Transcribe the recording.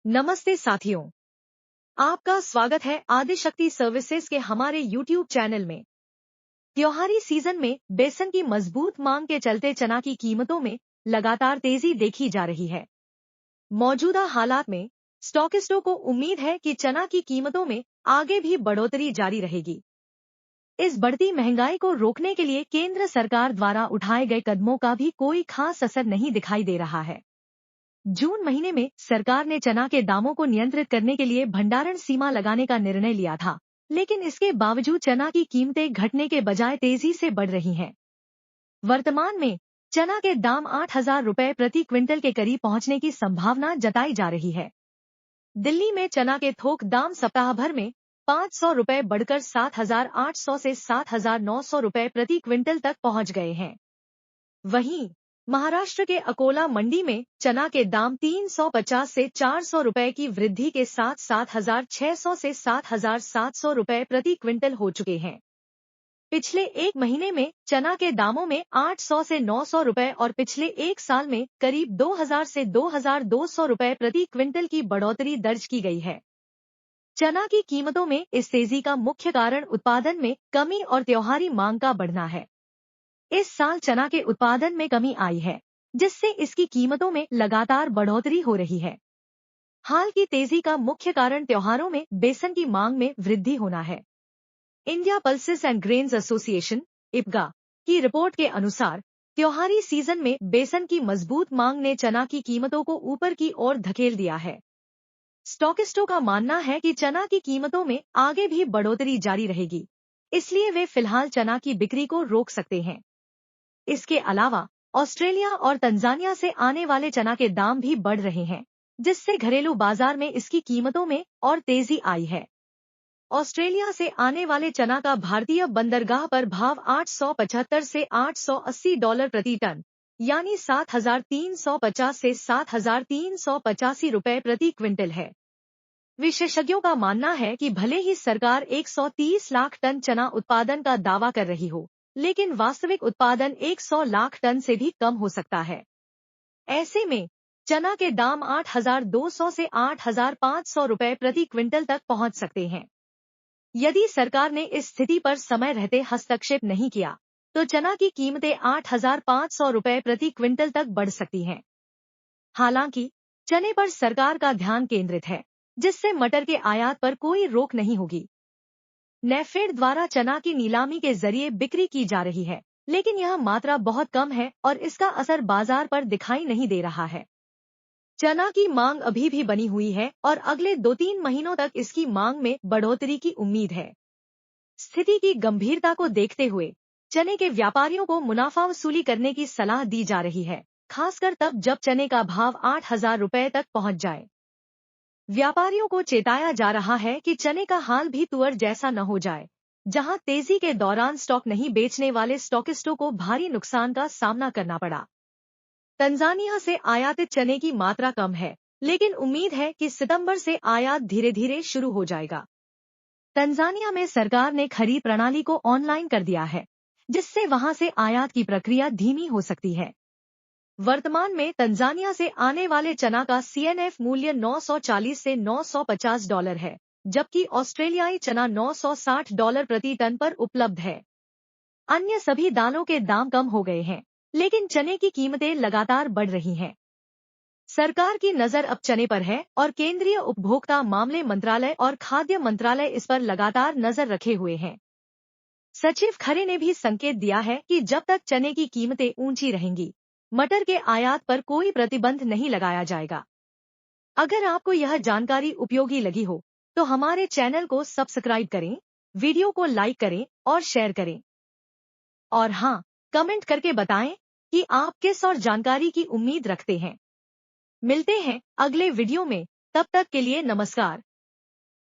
नमस्ते साथियों, आपका स्वागत है आदिशक्ति सर्विसेज के हमारे YouTube चैनल में। त्योहारी सीजन में बेसन की मजबूत मांग के चलते चना की कीमतों में लगातार तेजी देखी जा रही है। मौजूदा हालात में स्टॉकिस्टों को उम्मीद है कि चना की कीमतों में आगे भी बढ़ोतरी जारी रहेगी। इस बढ़ती महंगाई को रोकने के लिए केंद्र सरकार द्वारा उठाए गए कदमों का भी कोई खास असर नहीं दिखाई दे रहा है। जून महीने में सरकार ने चना के दामों को नियंत्रित करने के लिए भंडारण सीमा लगाने का निर्णय लिया था, लेकिन इसके बावजूद चना की कीमतें घटने के बजाय तेजी से बढ़ रही हैं। वर्तमान में चना के दाम 8,000 रुपए प्रति क्विंटल के करीब पहुंचने की संभावना जताई जा रही है। दिल्ली में चना के थोक दाम सप्ताह भर में 500 रुपए बढ़कर 7,800 से 7,900 रुपए प्रति क्विंटल तक पहुंच गए हैं। वहीं महाराष्ट्र के अकोला मंडी में चना के दाम 350 से 400 रुपए की वृद्धि के साथ 7,600 से 7,700 रुपए प्रति क्विंटल हो चुके हैं। पिछले एक महीने में चना के दामों में 800 से 900 रुपए और पिछले एक साल में करीब 2,000 से 2,200 रुपए प्रति क्विंटल की बढ़ोतरी दर्ज की गई है। चना की कीमतों में इस तेजी का मुख्य कारण उत्पादन में कमी और त्योहारी मांग का बढ़ना है। इस साल चना के उत्पादन में कमी आई है, जिससे इसकी कीमतों में लगातार बढ़ोतरी हो रही है। हाल की तेजी का मुख्य कारण त्योहारों में बेसन की मांग में वृद्धि होना है। India pulses and grains association (इप्गा) की रिपोर्ट के अनुसार त्योहारी सीजन में बेसन की मजबूत मांग ने चना की कीमतों को ऊपर की ओर धकेल दिया है। स्टॉकिस्टों का मानना है कि चना की कीमतों में आगे भी बढ़ोतरी जारी रहेगी, इसलिए वे फिलहाल चना की बिक्री को रोक सकते हैं। इसके अलावा ऑस्ट्रेलिया और तंजानिया से आने वाले चना के दाम भी बढ़ रहे हैं, जिससे घरेलू बाजार में इसकी कीमतों में और तेजी आई है। ऑस्ट्रेलिया से आने वाले चना का भारतीय बंदरगाह पर भाव 875 से 880 डॉलर प्रति टन, यानी 7,350 से 7,385 रुपए प्रति क्विंटल है। विशेषज्ञों का मानना है कि भले ही सरकार 130 लाख टन चना उत्पादन का दावा कर रही हो, लेकिन वास्तविक उत्पादन 100 लाख टन से भी कम हो सकता है। ऐसे में चना के दाम 8,200 से 8,500 रुपए प्रति क्विंटल तक पहुंच सकते हैं। यदि सरकार ने इस स्थिति पर समय रहते हस्तक्षेप नहीं किया, तो चना की कीमतें 8,500 रुपए प्रति क्विंटल तक बढ़ सकती हैं। हालांकि चने पर सरकार का ध्यान केंद्रित है, जिससे मटर के आयात पर कोई रोक नहीं होगी। नेफेड द्वारा चना की नीलामी के जरिए बिक्री की जा रही है, लेकिन यह मात्रा बहुत कम है और इसका असर बाजार पर दिखाई नहीं दे रहा है। चना की मांग अभी भी बनी हुई है और अगले 2-3 महीनों तक इसकी मांग में बढ़ोतरी की उम्मीद है। स्थिति की गंभीरता को देखते हुए चने के व्यापारियों को मुनाफा वसूली करने की सलाह दी जा रही है, खासकर तब जब चने का भाव 8,000 रुपए तक पहुंच जाए। व्यापारियों को चेताया जा रहा है कि चने का हाल भी तुअर जैसा न हो जाए, जहां तेजी के दौरान स्टॉक नहीं बेचने वाले स्टॉकिस्टों को भारी नुकसान का सामना करना पड़ा। तंजानिया से आयातित चने की मात्रा कम है, लेकिन उम्मीद है कि सितंबर से आयात धीरे धीरे शुरू हो जाएगा। तंजानिया में सरकार ने खरीद प्रणाली को ऑनलाइन कर दिया है, जिससे वहां से आयात की प्रक्रिया धीमी हो सकती है। वर्तमान में तंजानिया से आने वाले चना का CNF मूल्य 940 से 950 डॉलर है, जबकि ऑस्ट्रेलियाई चना 960 डॉलर प्रति टन पर उपलब्ध है। अन्य सभी दालों के दाम कम हो गए हैं, लेकिन चने की कीमतें लगातार बढ़ रही हैं। सरकार की नजर अब चने पर है और केंद्रीय उपभोक्ता मामले मंत्रालय और खाद्य मंत्रालय इस पर लगातार नजर रखे हुए हैं। सचिव खरे ने भी संकेत दिया है कि जब तक चने की कीमतें ऊंची रहेंगी, मटर के आयात पर कोई प्रतिबंध नहीं लगाया जाएगा। अगर आपको यह जानकारी उपयोगी लगी हो, तो हमारे चैनल को सब्सक्राइब करें, वीडियो को लाइक करें और शेयर करें। और हाँ, कमेंट करके बताएं कि आप किस और जानकारी की उम्मीद रखते हैं। मिलते हैं अगले वीडियो में, तब तक के लिए नमस्कार।